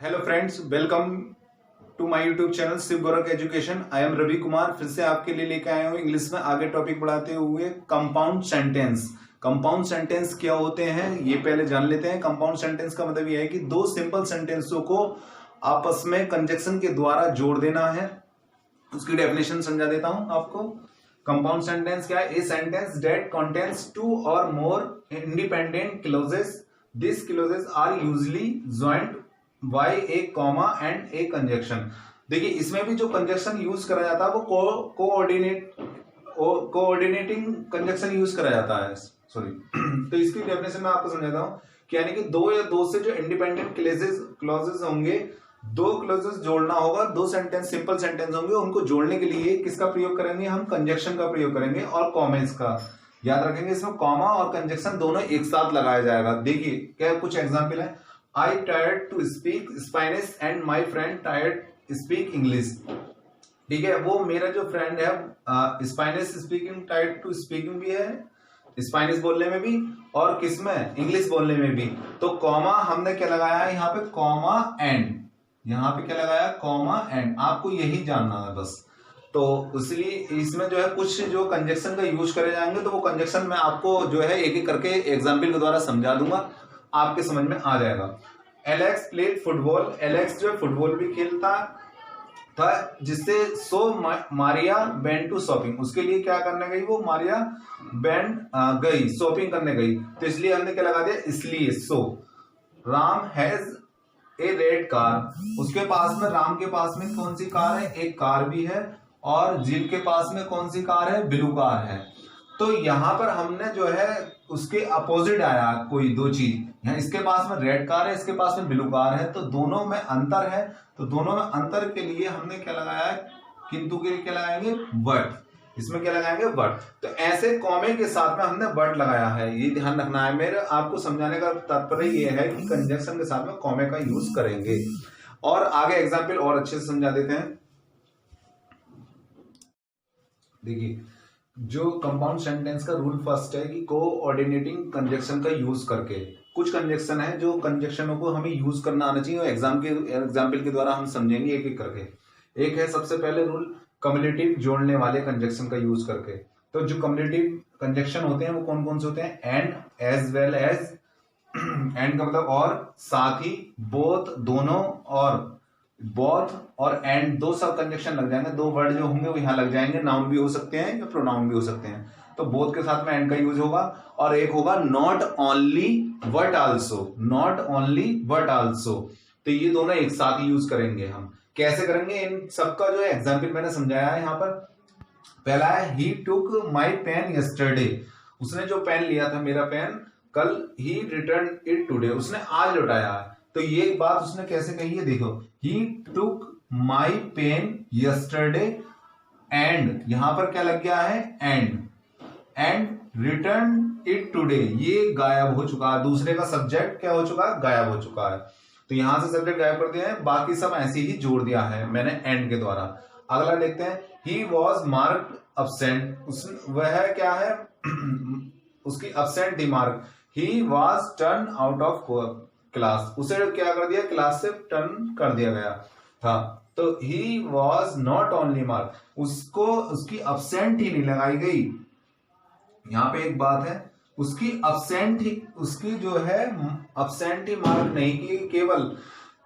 Hello friends, welcome to my YouTube channel Shiv Gorakh education. I am Ravi Kumar. फिर से आपके लिए लेकर आया हूँ इंग्लिश में आगे टॉपिक बढ़ाते हुए कंपाउंड सेंटेंस। कंपाउंड सेंटेंस क्या होते हैं ये पहले जान लेते हैं। कंपाउंड सेंटेंस का मतलब यह है कि दो सिंपल सेंटेंसों को आपस में कंजक्शन के द्वारा जोड़ देना है। उसकी डेफिनेशन समझा देता हूं आपको। कंपाउंड सेंटेंस क्या है? A sentence that contains two or more independent clauses. This clauses are usually joined by a comma and a conjunction. देखिए, इसमें भी जो कंजक्शन यूज करा जाता है वो कोऑर्डिनेटिंग कंजक्शन यूज करा जाता है। सॉरी तो इसकी डेफिनेशन मैं आपको समझाता हूं कि यानी कि दो या दो से जो इंडिपेंडेंट क्लॉजेस होंगे, दो क्लॉजेस जोड़ना होगा, दो सेंटेंस सिंपल सेंटेंस होंगे, उनको जोड़ने के लिए किसका प्रयोग करेंगे? हम कंजक्शन का प्रयोग करेंगे और कॉमेस का। याद रखेंगे, इसमें कॉमा और कंजक्शन दोनों एक साथ लगाया जाएगा। देखिए क्या कुछ एग्जाम्पल है। I tried to speak Spanish and my friend tried to speak English। ठीक है, वो मेरा जो फ्रेंड है Spanish speaking tied to speaking भी है, स्पाइनिश बोलने में भी और किसमें? इंग्लिश बोलने में भी। तो कॉमा हमने क्या लगाया है यहाँ पे? Comma and. यहाँ पे क्या लगाया? Comma and. आपको यही जानना है बस। तो इसलिए इसमें जो है कुछ जो कंजक्शन का यूज करे जाएंगे, तो वो कंजक्शन मैं आपको जो है एक एक करके एग्जाम्पल के द्वारा समझा दूंगा, आपके समझ में आ जाएगा। Alex played football. एलेक्स जो फुटबॉल भी खेलता था, जिससे सो मारिया वेंट टू शॉपिंग। उसके लिए क्या करने गई? वो मारिया वेंट गई, शॉपिंग करने गई। तो इसलिए हमने क्या लगा दिया? इसलिए। So Ram has a red car. उसके पास में, राम के पास में कौन सी कार है? एक कार भी है। और जिल के पास में कौन सी कार है? ब्लू कार है। तो यहां पर हमने जो है उसके अपोजिट आया कोई दो चीज। यहाँ इसके पास में रेड कार है, इसके पास में ब्लू कार है, तो दोनों में अंतर है। तो दोनों में अंतर के लिए हमने क्या लगाया है? किंतु के लिए क्या लगाएंगे? बट। इसमें क्या लगाएंगे? बट। तो ऐसे कॉमे के साथ में हमने बट लगाया है, ये ध्यान रखना है। मेरे आपको समझाने का तात्पर्य ये है कि कंजक्शन के साथ में कॉमे का यूज करेंगे। और आगे एग्जाम्पल और अच्छे से समझा देते हैं। देखिए, जो कंपाउंड सेंटेंस का रूल फर्स्ट है कि कोऑर्डिनेटिंग कंजक्शन का यूज करके। कुछ कंजक्शन है जो कंजक्शनों को हमें यूज करना आना चाहिए, और एग्जाम्पल के द्वारा हम समझेंगे एक एक करके। एक है सबसे पहले रूल, कम्युलेटिव जोड़ने वाले कंजक्शन का यूज करके। तो जो कम्युलेटिव कंजक्शन होते हैं वो कौन कौन से होते हैं? And, as well as. And का मतलब और, साथ ही, बोथ दोनों, और बोथ और एंड दो सब कंजक्शन लग जाएंगे। दो वर्ड जो होंगे वो यहाँ लग जाएंगे। नाउन भी हो सकते हैं या प्रोनाउन भी हो सकते हैं। तो बोथ के साथ में एंड का यूज होगा। और एक होगा not only but also. Not only but also. तो ये दोनों एक साथ यूज करेंगे हम। कैसे करेंगे? इन सबका जो है एग्जाम्पल मैंने समझाया है यहाँ पर। पहला है ही टुक माई पेन यस्टरडे। उसने जो पेन लिया था, मेरा पेन, कल, ही रिटर्न इट टुडे। उसने आज लौटाया है। तो ये बात उसने कैसे कही है? देखो, ही टुक माई पेन यस्टरडे एंड, यहां पर क्या लग गया है? And return it today. ये गायब हो चुका है, दूसरे का सब्जेक्ट क्या हो चुका है? गायब हो चुका है। तो यहां से सब्जेक्ट गायब कर दिया है, बाकी सब ऐसे ही जोड़ दिया है मैंने एंड के द्वारा। अगला देखते हैं, ही वॉज मार्क्ड अपसेंट। वह क्या है? उसकी अपसेंट थी mark. He was turn out of class. उसे क्या कर दिया? क्लास से टर्न कर दिया गया था। तो he was not only mark, उसको उसकी अपसेंट ही नहीं लगाई गई। यहां पे एक बात है, उसकी अपसेंट ही, उसकी जो है अपसेंट ही मार्क नहीं की, केवल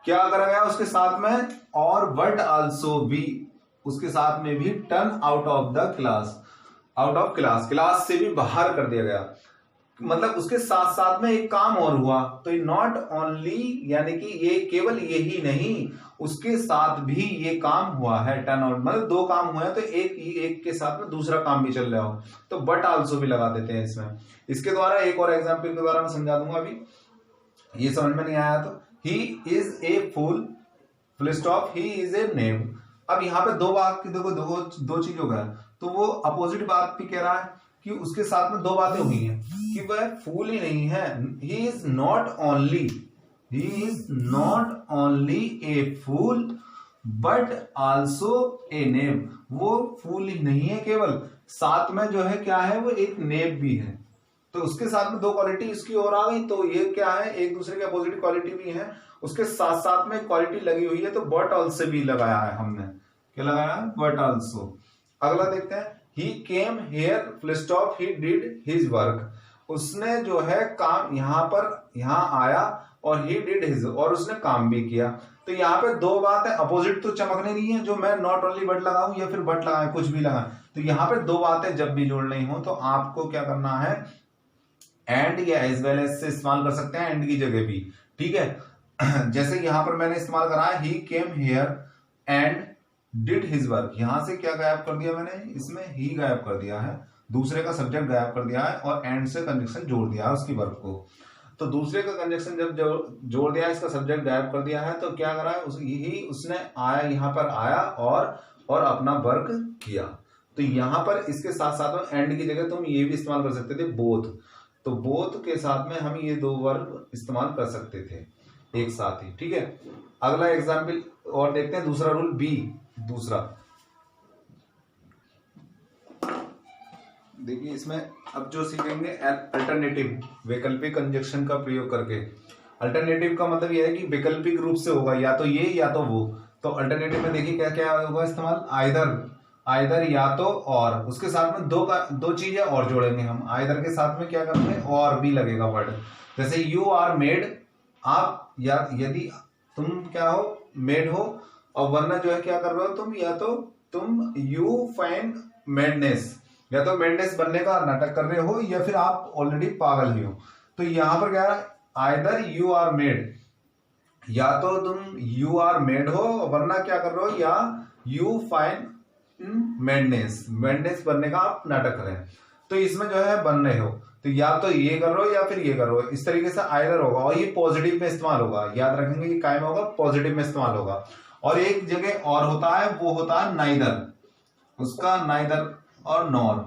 क्या करा गया उसके साथ में? और बट आल्सो भी, उसके साथ में भी turn out of the class. Out of class, class से भी बाहर कर दिया गया। मतलब उसके साथ साथ में एक काम और हुआ। तो नॉट ओनली यानी कि ये केवल यही नहीं, उसके साथ भी ये काम हुआ है। टर्न आउट मतलब दो काम हुए हैं, तो एक के साथ में दूसरा काम भी चल रहा हो, तो बट आल्सो भी लगा देते हैं इसमें। इसके द्वारा एक और एग्जाम्पल के द्वारा मैं समझा दूंगा। अभी ये समझ में नहीं आया तो, he is a fool, full stop, he is a name. अब यहाँ पे दो बात, देखो दो चीज हो गया। तो वो अपोजिट बात भी कह रहा है कि उसके साथ में दो बातें हुई हैं कि वह फूल ही नहीं है। He is not only a fool but also a name. वो फूल ही नहीं है केवल, साथ में जो है क्या है? वो एक नेम भी है। तो उसके साथ में दो क्वालिटी इसकी और आ गई, तो ये क्या है, एक दूसरे के अपोजिट क्वालिटी भी है, उसके साथ साथ में क्वालिटी लगी हुई है, तो बट ऑल्सो भी लगाया है हमने, क्या लगाया है, बट ऑल्सो। अगला देखते हैं, he came here full stop he did his work, उसने जो है काम यहाँ पर यहाँ आया और ही डिड हिज, और उसने काम भी किया। तो यहाँ पे दो बात है, अपोजिट तो चमकने नहीं है, जो मैं नॉट ओनली बट लगाऊं या फिर बट लगाए कुछ भी लगाए, तो यहाँ पे दो बातें जब भी जोड़नी हो तो आपको क्या करना है, एंड या एज वेल एज से इस्तेमाल कर सकते हैं, एंड की जगह भी, ठीक है। जैसे यहां पर मैंने इस्तेमाल करा है, he came here and did his work, यहां से क्या गायब कर दिया मैंने, इसमें ही गायब कर दिया है, दूसरे का सब्जेक्ट गायब कर दिया है और एंड से कंजक्शन जोड़ दिया है उसकी वर्क को। तो दूसरे का कंजक्शन जब जोड़ दिया, इसका सब्जेक्ट गायब कर दिया है, तो क्या करा है, उसने आया, यहां पर आया और अपना वर्क किया। तो यहां पर इसके साथ साथ में एंड की जगह तुम ये भी इस्तेमाल कर सकते थे, बोथ, तो बोथ के साथ में हम ये दो वर्ब इस्तेमाल कर सकते थे एक साथ ही, ठीक है। अगला एग्जाम्पल और देखते हैं, दूसरा रूल बी, दूसरा देखिए, इसमें अब जो सीखेंगे अल्टरनेटिव, वैकल्पिक कंजक्शन का प्रयोग करके। अल्टरनेटिव का मतलब यह है कि वैकल्पिक रूप से होगा, या तो ये या तो वो। तो अल्टरनेटिव में देखिए क्या क्या होगा इस्तेमाल, आइदर या तो और, उसके साथ में दो चीजें और जोड़ेंगे हम, आइदर के साथ में क्या करेंगे, और भी लगेगा वर्ड। जैसे यू आर मेड, आप या यदि तुम क्या हो, मेड हो, और वरना जो है क्या कर रहे हो तुम, या तो तुम यू फाइंड मेडनेस, या तो मेडनेस बनने का नाटक कर रहे हो, या फिर आप ऑलरेडी पागल ही हो। तो यहां पर क्या है, आइदर यू आर मेड, या तो तुम यू आर मेड हो, वरना क्या कर रहे हो, या यू फाइंड मेडनेस बनने का आप नाटक करें। तो इसमें जो है बन रहे हो, तो या तो ये कर रहे हो या फिर ये कर रहे हो, इस तरीके से आइदर होगा, और ये पॉजिटिव में इस्तेमाल होगा, याद रखेंगे ये कायम होगा, पॉजिटिव में इस्तेमाल होगा। और एक जगह और होता है, वो होता है नाइदर, उसका नाइदर और नॉर,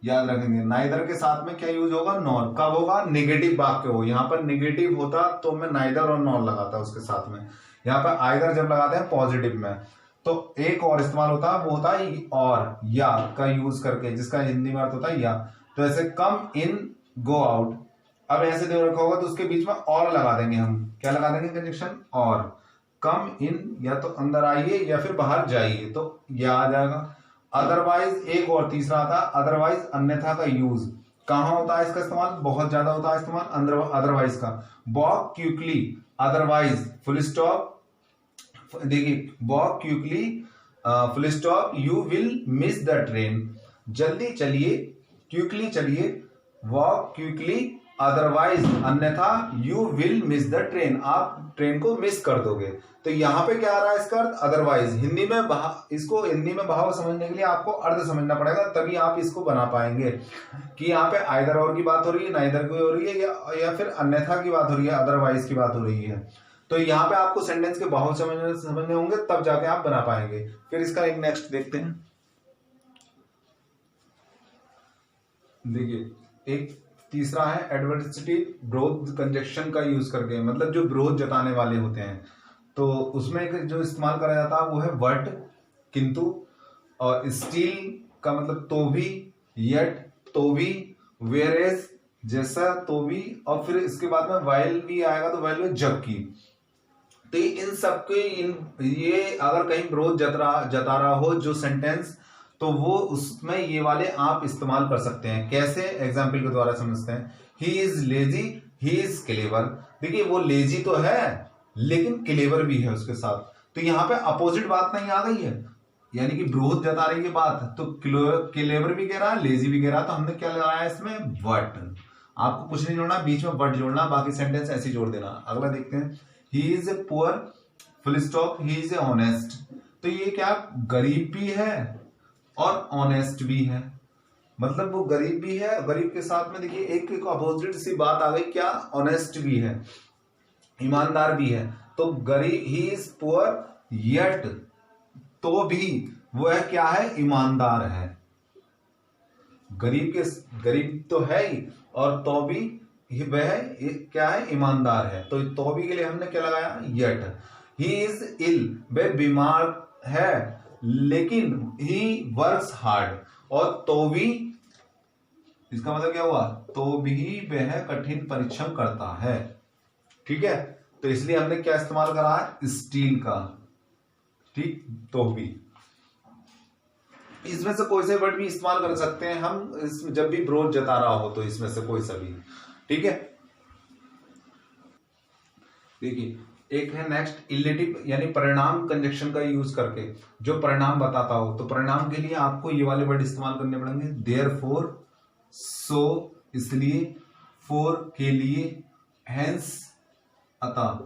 याद रखेंगे। नाइदर के साथ में क्या यूज होगा, नॉर, कब होगा, नेगेटिव वाक्य हो, यहाँ पर नेगेटिव होता तो मैं नाइदर और नॉर लगाता उसके साथ में। यहाँ पर आइदर जब लगाते हैं पॉजिटिव में, तो एक और इस्तेमाल होता है, वो होता है और या का यूज करके, जिसका हिंदी में अर्थ होता है या। तो ऐसे कम इन गो आउट, अब ऐसे दे रखा होगा तो उसके बीच में और लगा देंगे हम, क्या लगा देंगे, कंजक्शन और। कम इन, या तो अंदर आइए या फिर बाहर जाइए, तो यह आ जाएगा। अदरवाइज एक और तीसरा आता है, अदरवाइज अन्यथा का यूज, कहां होता है इसका इस्तेमाल, बहुत ज्यादा होता है इस्तेमाल अदरवाइज का। Walk quickly, otherwise full stop, देखिए walk quickly full stop you will miss the train, जल्दी चलिए, क्विकली चलिए, वॉक क्विकली, अदरवाइज अन्यथा you will miss the train, आप ट्रेन को मिस कर दोगे। तो यहां पे क्या आ रहा है इसका अर्थ, अदरवाइज। हिंदी में इसको हिंदी में भाव समझने के लिए आपको अर्थ समझना पड़ेगा, तभी आप इसको बना पाएंगे कि यहाँ पे आइदर और की बात हो रही है, नाइदर की हो रही है, या फिर अन्यथा की बात हो रही है, अदरवाइज की बात हो रही है। तो यहाँ पे आपको सेंटेंस के भाव समझने होंगे, तब जाके आप बना पाएंगे। फिर इसका एक नेक्स्ट देखते हैं, देखिए एक तीसरा है एडवर्सिटी विरोध कंजक्शन का यूज करके, मतलब जो विरोध जताने वाले होते हैं, तो उसमें जो इस्तेमाल करा जाता है वो है बट, किंतु, और स्टिल का मतलब तो भी, येट तो भी, वेयरएज जैसा तो भी, और फिर इसके बाद में वाइल भी आएगा, तो वाइल में जबकि। तो इन सबके ये अगर कहीं विरोध जता रहा हो जो सेंटेंस, तो वो उसमें ये वाले आप इस्तेमाल कर सकते हैं। कैसे, एग्जाम्पल के द्वारा समझते हैं। He is lazy, he is clever, देखिए वो लेजी तो है लेकिन क्लेवर भी है उसके साथ, तो यहाँ पे अपोजिट बात नहीं आ गई है, यानी कि विरोध जता रही है बात, तो क्लेवर भी कह रहा है, लेजी भी कह रहा है, तो हमने क्या लगाया इसमें, वट। आपको कुछ नहीं जोड़ना, बीच में वट जोड़ना, बाकी सेंटेंस ऐसे जोड़ देना। अगला देखते हैं, ही is a poor full stop he is A honest, तो ये क्या, गरीब भी है और ऑनेस्ट भी है, मतलब वो गरीब भी है, गरीब के साथ में देखिए एक अपोजिट सी बात आ गई, क्या, ऑनेस्ट भी है, ईमानदार भी है। तो गरीब, ही इज पुअर येट, तो भी वो है क्या है, ईमानदार है। गरीब तो है ही, और तो भी वह क्या है, ईमानदार है। तो भी के लिए हमने क्या लगाया, येट। ही इज इल, वह बीमार है, लेकिन ही वर्क्स हार्ड, और तो भी इसका मतलब क्या हुआ, तो भी वह कठिन परिश्रम करता है। ठीक है, तो इसलिए हमने क्या इस्तेमाल करा है, स्टील का। ठीक, तो भी इसमें से कोई से वर्ड भी इस्तेमाल कर सकते हैं हम इसमें, जब भी विरोध जता रहा हो तो इसमें से कोई सा भी। ठीक है, देखिए एक है नेक्स्ट इलेटिव यानी परिणाम कंजक्शन का यूज करके जो परिणाम बताता हो, तो परिणाम के लिए आपको ये वाले वर्ड इस्तेमाल करने पड़ेंगे, देयरफॉर, सो इसलिए, फॉर के लिए, हेंस अतः,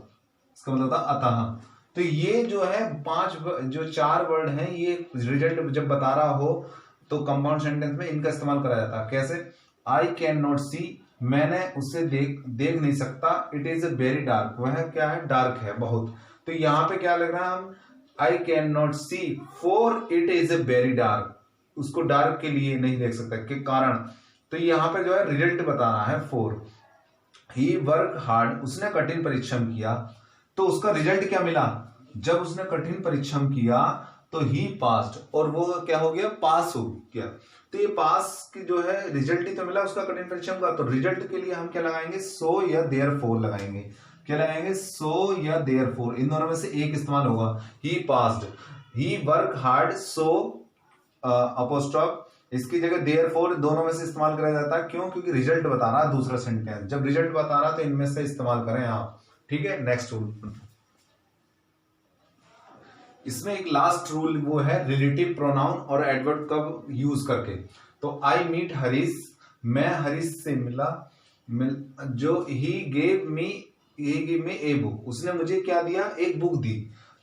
इसका मतलब था अतः। तो ये जो है जो 4 वर्ड हैं, ये रिजल्ट जब बता रहा हो तो कंपाउंड सेंटेंस में इनका इस्तेमाल करा जाता है। कैसे, आई कैन नॉट सी, मैंने उसे देख नहीं सकता, इट इज वेरी डार्क, वह क्या है, डार्क है बहुत। तो यहां पे क्या लग रहा है, हम I can not see for it is very dark, उसको डार्क के लिए नहीं देख सकता के कारण। तो यहां पे जो है रिजल्ट बताना है फॉर। ही वर्क हार्ड, उसने कठिन परिश्रम किया, तो उसका रिजल्ट क्या मिला, जब उसने कठिन परिश्रम किया तो ही पास्ड, और वो क्या हो गया, पास हो गया। तो ये पास की जो है रिजल्ट ही तो मिला उसका कठिन परिश्रम का, तो रिजल्ट के लिए हम क्या लगाएंगे, सो या देयरफॉर लगाएंगे। क्या लगाएंगे, सो या देयरफॉर, इन दोनों में से एक इस्तेमाल होगा। ही पास्ड, ही वर्क हार्ड, सो अपोस्ट्रोफ, इसकी जगह देयरफॉर दोनों में से इस्तेमाल करा जाता है। क्यों, क्योंकि रिजल्ट बता रहा है दूसरा सेंटेंस, जब रिजल्ट बता रहा तो इनमें से इस्तेमाल करें आप। ठीक है, नेक्स्ट रूल, इसमें एक लास्ट रूल वो है रिलेटिव प्रोनाउन और एडवर्ब कब यूज करके। तो आई मीट हरीश, मैं हरीश से मिला, जो he gave me a book, उसने मुझे क्या दिया, एक बुक दी।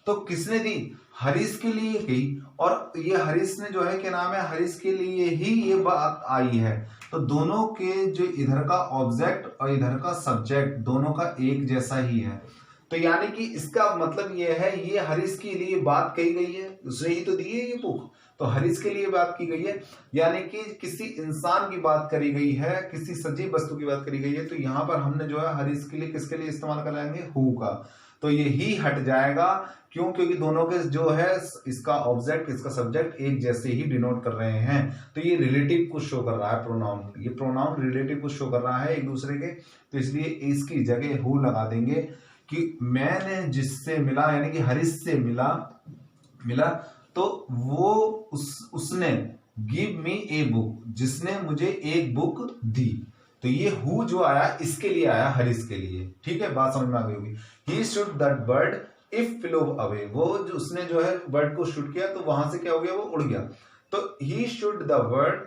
तो किसने दी, हरीश के लिए गई, और ये हरीश ने जो है क्या नाम है, हरीश के लिए ही ये बात आई है। तो दोनों के जो इधर का ऑब्जेक्ट और इधर का सब्जेक्ट दोनों का एक जैसा ही है। तो यानी कि इसका मतलब ये है, ये हरीश के लिए बात कही गई है, उसने ही तो दी है ये बुक, तो हरीश के लिए बात की गई है, यानी कि किसी इंसान की बात करी गई है, किसी सजीव वस्तु की बात करी गई है। तो यहां पर हमने जो है हरीश के लिए किसके लिए इस्तेमाल कराएंगे, हु का। तो ये ही हट जाएगा, क्यों, क्योंकि दोनों के जो है इसका ऑब्जेक्ट इसका सब्जेक्ट एक जैसे ही डिनोट कर रहे हैं। तो ये रिलेटिव को शो कर रहा है प्रोनाउन, ये प्रोनाउन रिलेटिव को शो कर रहा है एक दूसरे के। तो इसलिए इसकी जगह हु लगा देंगे कि मैंने जिससे मिला, यानी कि हरीश से मिला तो वो उसने गिव मी ए बुक, जिसने मुझे एक बुक दी। तो ये हु जो आया इसके लिए आया, हरीश के लिए। ठीक है, बात समझ में आ गई होगी। He shoot that bird if flow away, वो जो उसने जो है बर्ड को शूट किया तो वहां से क्या हो गया, वो उड़ गया। तो he shoot the bird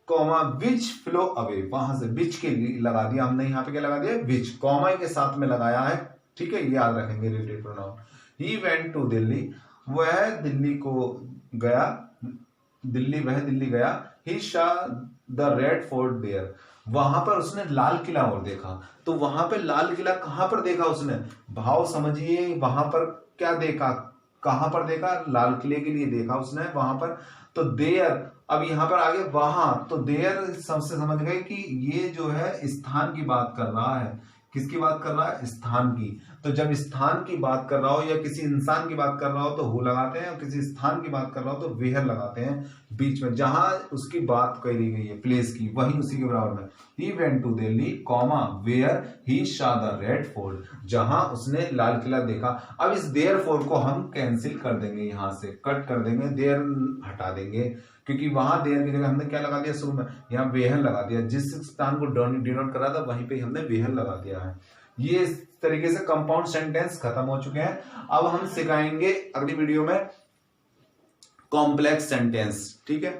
comma which flow away, वहां से विच के लिए लगा दिया हमने, यहाँ पे क्या लगा दिया, विच, कॉमा के साथ में लगाया है। ठीक है, याद रखेंगे relative pronoun. He went to Delhi, वह दिल्ली गया। He saw the red Fort there, वहां पर उसने लाल किला और देखा। तो वहां पर लाल किला कहां पर देखा उसने, भाव समझिए, वहां पर क्या देखा, कहां पर देखा, लाल किले के लिए देखा उसने वहां पर। तो देयर, अब यहां पर आगे वहां, तो देयर सबसे समझ गए कि ये जो है स्थान की बात कर रहा है। किसकी बात कर रहा है, स्थान की। तो जब स्थान की बात कर रहा हो या किसी इंसान की बात कर रहा हो तो हु लगाते हैं, और किसी स्थान की बात कर रहा हो तो वेयर लगाते हैं बीच में, जहां उसकी बात करी गई है प्लेस की, वही उसी के बराबर में। He went to Delhi comma where he saw the red fort, जहां उसने लाल किला देखा। अब इस देयर फोर को हम कैंसिल कर देंगे, यहां से कट कर देंगे, देयर हटा देंगे, क्योंकि वहां देयर की जगह हमने क्या लगा दिया शुरू में, यहाँ वेहर लगा दिया। जिस स्थान को डिनोट कर रहा था वहीं पे हमने वेहर लगा दिया है। ये इस तरीके से कंपाउंड सेंटेंस खत्म हो चुके हैं। अब हम सिखाएंगे अगली वीडियो में कॉम्प्लेक्स सेंटेंस। ठीक है।